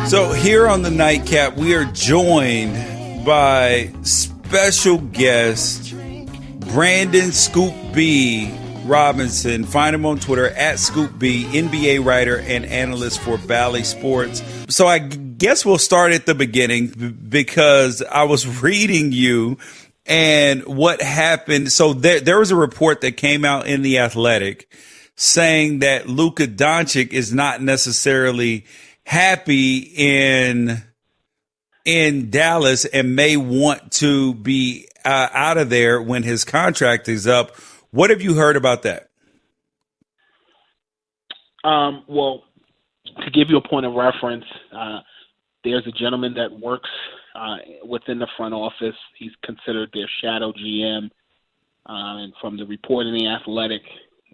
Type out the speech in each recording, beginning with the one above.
So here on the Nightcap, we are joined by special guest Brandon Scoop B Robinson. Find him on Twitter at Scoop B, NBA writer and analyst for Bally Sports. So I guess we'll start at the beginning because I was reading you and what happened. So there was a report that came out in The Athletic saying that Luka Doncic is not necessarily happy in Dallas and may want to be out of there when his contract is up. What have you heard about that? Well, to give you a point of reference, there's a gentleman that works within the front office. He's considered their shadow GM. And from the report in The Athletic,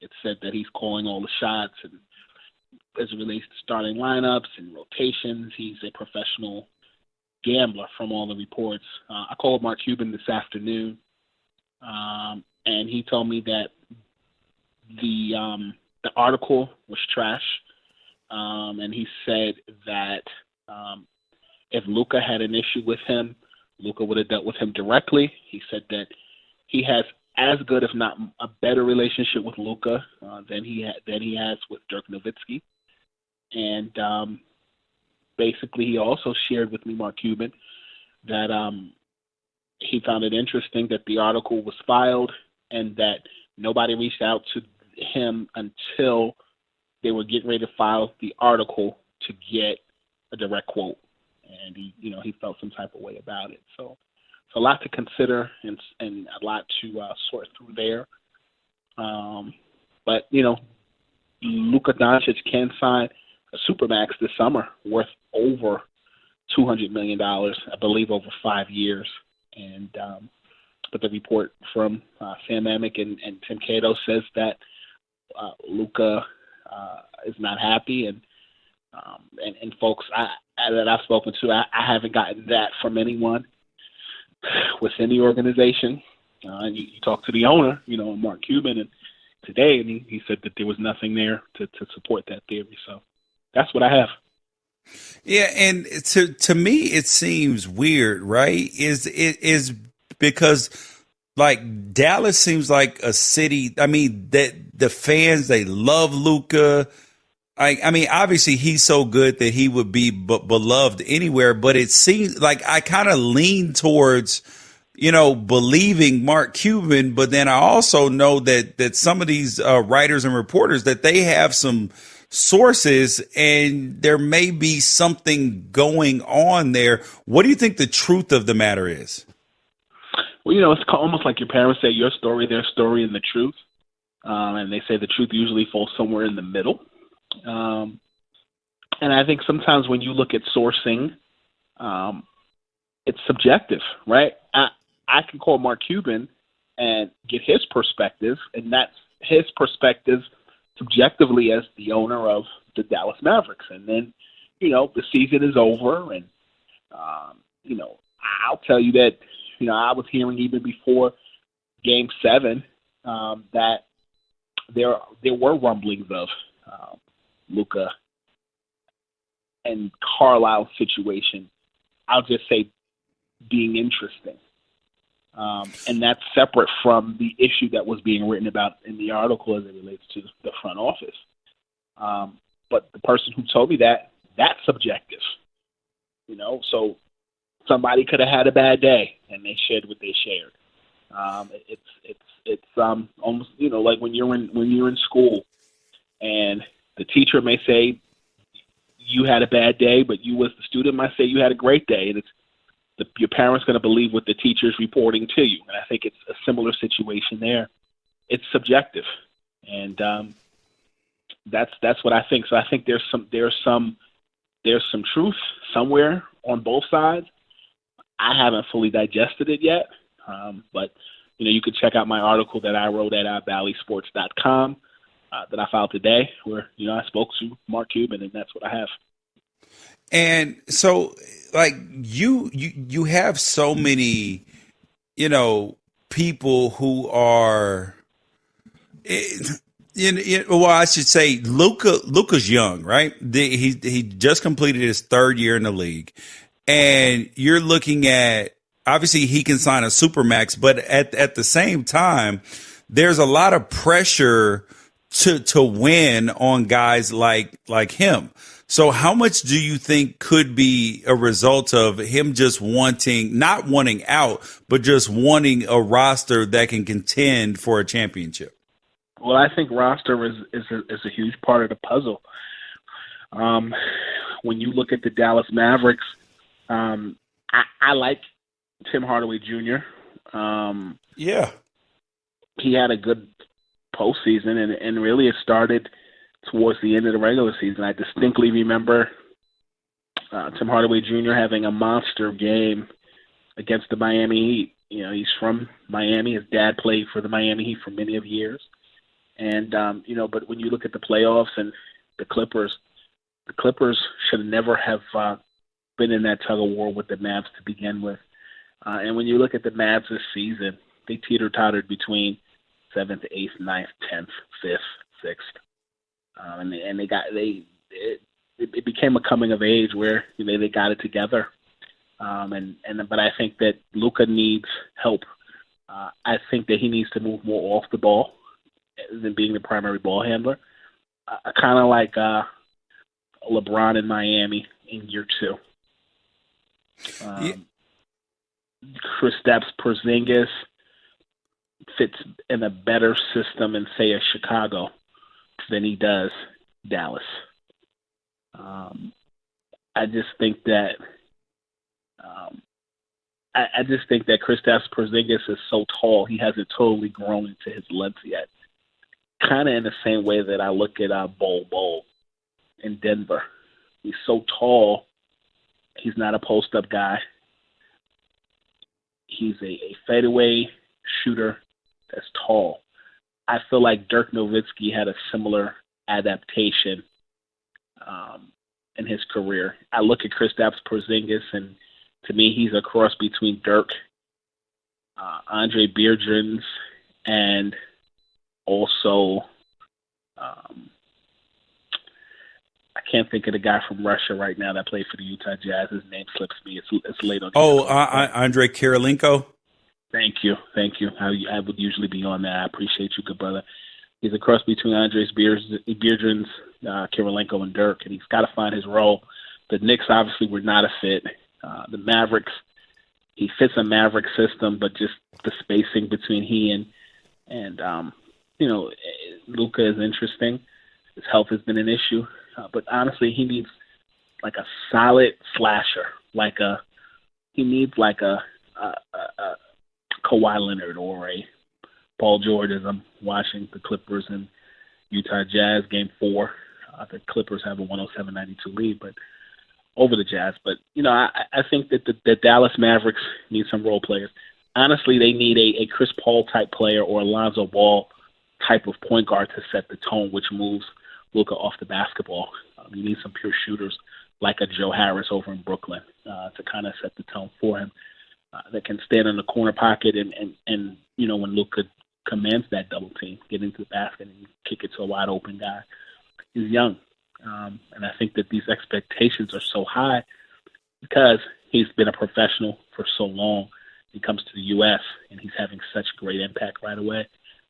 it said that he's calling all the shots. And as it relates to starting lineups and rotations, he's a professional gambler from all the reports. I called Mark Cuban this afternoon, and he told me that the article was trash, and he said that if Luka had an issue with him, Luka would have dealt with him directly. He said that he has as good, if not a better, relationship with Luka than he has with Dirk Nowitzki. And basically, he also shared with me, Mark Cuban, that he found it interesting that the article was filed and that nobody reached out to him until they were getting ready to file the article to get a direct quote. And he felt some type of way about it. So it's a lot to consider and a lot to sort through there. But Luka Doncic can sign a supermax this summer worth over $200 million, I believe, over 5 years. And but the report from Sam Amick and Tim Cato says that Luka is not happy, and folks that I've spoken to, I haven't gotten that from anyone within the organization. And you talk to the owner, Mark Cuban, and today, and he said that there was nothing there to support that theory. So that's what I have. Yeah, and to me it seems weird, right? Is because like Dallas seems like a city. I mean, that the fans, they love Luka. I mean, obviously he's so good that he would be beloved anywhere. But it seems like I kind of lean towards believing Mark Cuban, but then I also know that some of these writers and reporters, that they have some sources and there may be something going on there. What do you think the truth of the matter is? Well, it's almost like your parents say, your story, their story, and the truth. And they say the truth usually falls somewhere in the middle. And I think sometimes when you look at sourcing, it's subjective, right? I can call Mark Cuban and get his perspective, and that's his perspective subjectively as the owner of the Dallas Mavericks. And then, the season is over, and, I'll tell you that, I was hearing even before Game 7 that there were rumblings of Luka and Carlisle's situation, I'll just say, being interesting. And that's separate from the issue that was being written about in the article as it relates to the front office. But the person who told me that's subjective. So somebody could have had a bad day and they shared what they shared. It's almost like when you're in school and the teacher may say you had a bad day, but you as the student might say you had a great day, and your parents going to believe what the teacher's reporting to you. And I think it's a similar situation there. It's subjective, and that's what I think. So I think there's some truth somewhere on both sides. I haven't fully digested it yet, but you can check out my article that I wrote at ballysports.com that I filed today, where I spoke to Mark Cuban, and that's what I have. And so, like, you have so many, people who are Well, I should say Luka's young, right? He just completed his third year in the league, and you're looking at, obviously he can sign a supermax, but at the same time, there's a lot of pressure to win on guys like him. So how much do you think could be a result of him just not wanting out, but just wanting a roster that can contend for a championship? Well, I think roster is a huge part of the puzzle. When you look at the Dallas Mavericks, I like Tim Hardaway Jr. Yeah. He had a good postseason, and really it started towards the end of the regular season. I distinctly remember Tim Hardaway Jr. having a monster game against the Miami Heat. You know, he's from Miami. His dad played for the Miami Heat for many of years. And, but when you look at the playoffs and the Clippers should never have been in that tug of war with the Mavs to begin with. And when you look at the Mavs this season, they teeter-tottered between 7th, 8th, 9th, 10th, 5th, 6th. It became a coming of age where they got it together. But I think that Luka needs help. I think that he needs to move more off the ball than being the primary ball handler. Kind of like LeBron in Miami in year 2. Kristaps Porzingis fits in a better system in, say, a Chicago than he does Dallas. I just think that Kristaps Porzingis is so tall, he hasn't totally grown into his length yet. Kind of in the same way that I look at Bol in Denver. He's so tall, he's not a post-up guy. He's a fadeaway shooter that's tall. I feel like Dirk Nowitzki had a similar adaptation in his career. I look at Kristaps Porzingis, and to me, he's a cross between Dirk, Andre Biedrins, and also I can't think of the guy from Russia right now that played for the Utah Jazz. His name slips me. It's late on. Andrei Kirilenko. Thank you. I would usually be on that. I appreciate you, good brother. He's a cross between Andres Biedrins, Kirilenko, and Dirk, and he's got to find his role. The Knicks obviously were not a fit. The Mavericks, he fits a Maverick system, but just the spacing between he and Luka is interesting. His health has been an issue, but honestly, he needs like a solid slasher. He needs like a Kawhi Leonard or a Paul George, as I'm watching the Clippers and Utah Jazz game 4. The Clippers have a 107-92 lead, but over the Jazz. But I think that the Dallas Mavericks need some role players. Honestly, they need a Chris Paul type player or a Lonzo Ball type of point guard to set the tone, which moves Luka off the basketball. You need some pure shooters like a Joe Harris over in Brooklyn to kind of set the tone for him. That can stand in the corner pocket and when Luka commands that double team, get into the basket and kick it to a wide open guy. He's young. And I think that these expectations are so high because he's been a professional for so long. He comes to the U.S. and he's having such great impact right away.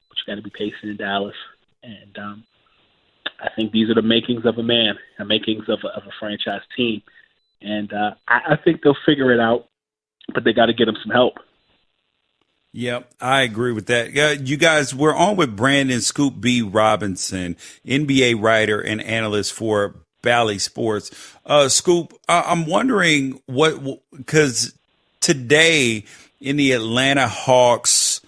But you got to be patient in Dallas. And I think these are the makings of a man, the makings of a franchise team. And I think they'll figure it out, but they got to get him some help. Yep, I agree with that. You guys, we're on with Brandon Scoop B. Robinson, NBA writer and analyst for Bally Sports. Scoop, I'm wondering because today in the Atlanta Hawks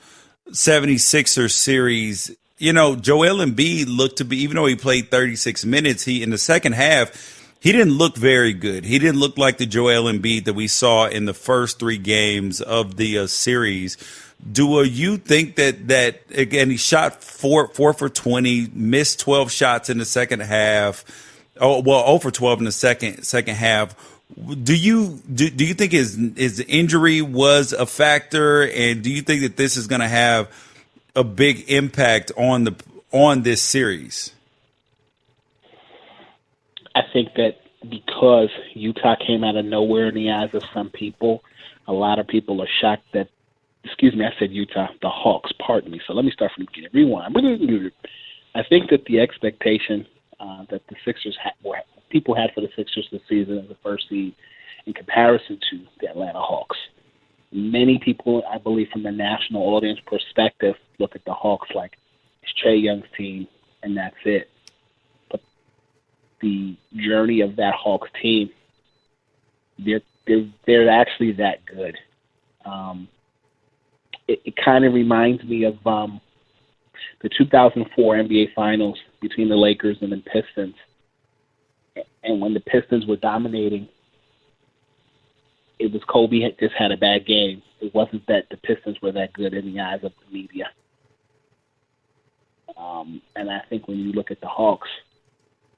76ers series, Joel Embiid looked to be, even though he played 36 minutes, in the second half, he didn't look very good. He didn't look like the Joel Embiid that we saw in the first 3 games of the series. Do you think that again, he shot 4 for 20, missed 12 shots in the second half. 0 for 12 in the second half. Do you think his injury was a factor, and do you think that this is going to have a big impact on on this series? I think that because Utah came out of nowhere in the eyes of some people, a lot of people are shocked that, excuse me, I said Utah, the Hawks, pardon me. So let me start from the beginning. Rewind. I think that the expectation that the Sixers people had for the Sixers this season as the first seed in comparison to the Atlanta Hawks. Many people, I believe, from the national audience perspective, look at the Hawks like it's Trae Young's team and that's it. But the journey of that Hawks team, they're actually that good. It kind of reminds me of the 2004 NBA Finals between the Lakers and the Pistons. And when the Pistons were dominating, it was Kobe had just had a bad game. It wasn't that the Pistons were that good in the eyes of the media. And I think when you look at the Hawks,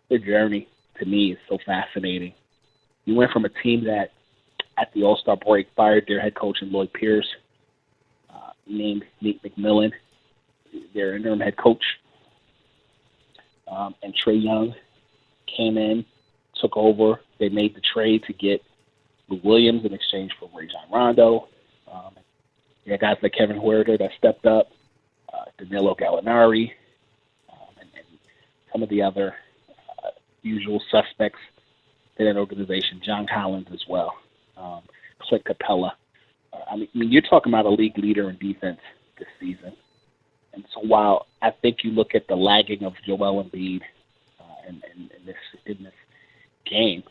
their journey, to me, is so fascinating. You went from a team that, at the All-Star break, fired their head coach in Lloyd Pierce, named Nate McMillan, their interim head coach, and Trae Young came in, took over. They made the trade to get Lou Williams in exchange for Rajon Rondo. You had guys like Kevin Huerter that stepped up, Danilo Gallinari, and some of the other usual suspects in that organization, John Collins as well, Clint Capella. I mean, you're talking about a league leader in defense this season. And so while I think you look at the lagging of Joel Embiid in this game,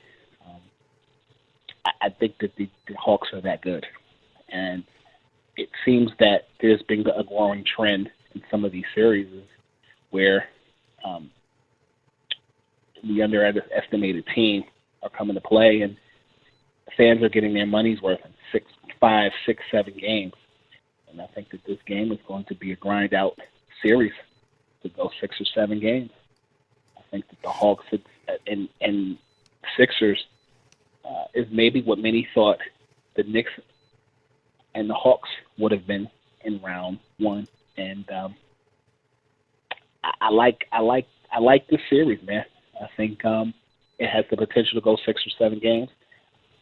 I think that the Hawks are that good. And it seems that there's been a growing trend in some of these series where the underestimated team are coming to play, and fans are getting their money's worth in 5, 6, 7 games. And I think that this game is going to be a grind-out series to go 6 or 7 games. I think that the Hawks and Sixers is maybe what many thought the Knicks and the Hawks would have been in round 1. And I like this series, man. I think it has the potential to go 6 or 7 games.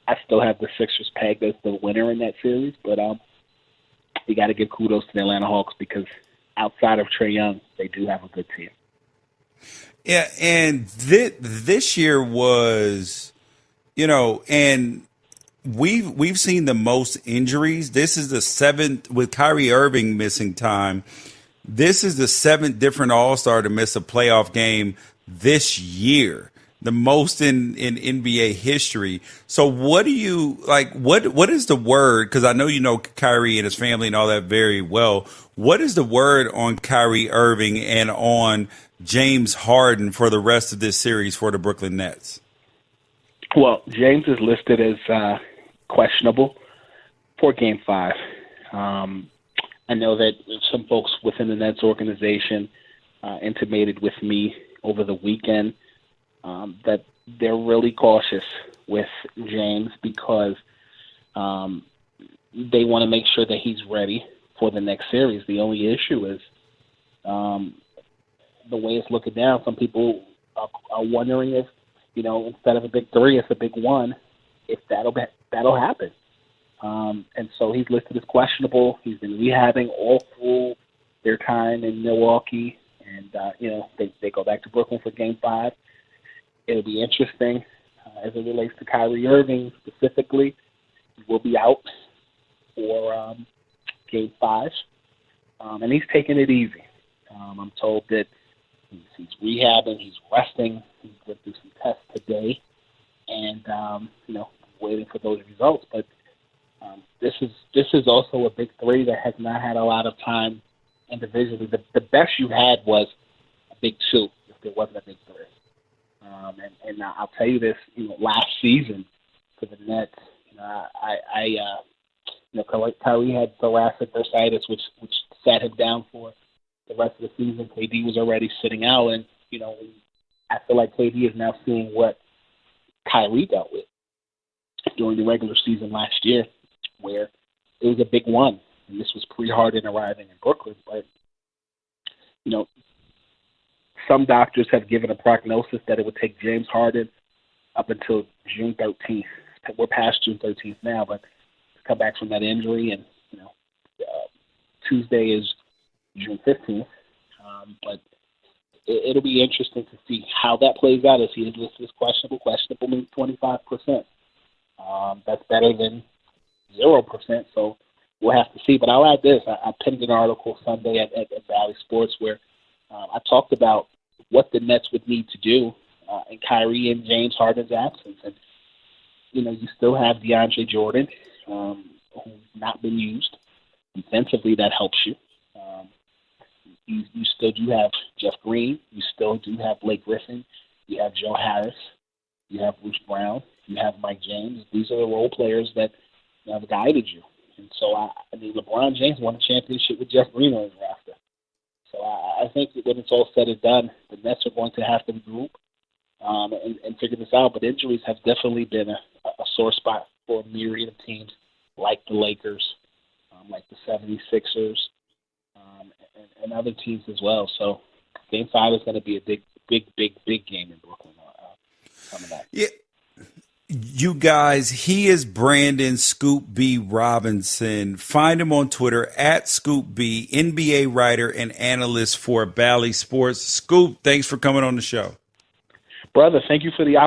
I still have the Sixers pegged as the winner in that series, but you got to give kudos to the Atlanta Hawks because outside of Trae Young, they do have a good team. Yeah, and this year was, and we've seen the most injuries. This is the 7th with Kyrie Irving missing time. This is the 7th different All-Star to miss a playoff game this year, the most in NBA history. So what do you like? What is the word? Because I know you know Kyrie and his family and all that very well. What is the word on Kyrie Irving and on James Harden for the rest of this series for the Brooklyn Nets? Well, James is listed as questionable for Game 5. I know that some folks within the Nets organization intimated with me over the weekend that they're really cautious with James because they want to make sure that he's ready for the next series. The only issue is the way it's looking down. Some people are wondering if, instead of a big 3, it's a big 1, if that'll happen. And so he's listed as questionable. He's been rehabbing all through their time in Milwaukee. And, they go back to Brooklyn for Game 5. It'll be interesting as it relates to Kyrie Irving specifically. He will be out for Game 5. And he's taking it easy. I'm told that he's rehabbing, he's resting. He went through some tests today. And, waiting for those results. But this is also a big 3 that has not had a lot of time individually. The best you had was a big 2, if there wasn't a big 3. And I'll tell you this, last season for the Nets, Kyrie had thoracic bursitis, which sat him down for the rest of the season. KD was already sitting out, and I feel like KD is now seeing what Kyrie dealt with during the regular season last year, where it was a big 1, and this was pre-Harden arriving in Brooklyn. But some doctors have given a prognosis that it would take James Harden up until June 13th. We're past June 13th now, but to come back from that injury, and Tuesday is June 15th. But it'll be interesting to see how that plays out. If he is listed as questionable means 25%. That's better than 0%. So we'll have to see. But I'll add this: I pinned an article Sunday at Bally Sports where I talked about what the Nets would need to do in Kyrie and James Harden's absence. And, you still have DeAndre Jordan, who's not been used. Defensively, that helps you. You still do have Jeff Green. You still do have Blake Griffin. You have Joe Harris. You have Bruce Brown. You have Mike James. These are the role players that have guided you. And so, LeBron James won a championship with Jeff Green on his roster. So I think that when it's all said and done, the Nets are going to have to regroup and figure this out. But injuries have definitely been a sore spot for a myriad of teams like the Lakers, like the 76ers, and other teams as well. So Game 5 is going to be a big game in Brooklyn coming up. Yeah. You guys, he is Brandon Scoop B. Robinson. Find him on Twitter at Scoop B, NBA writer and analyst for Bally Sports. Scoop, thanks for coming on the show. Brother, thank you for the opportunity.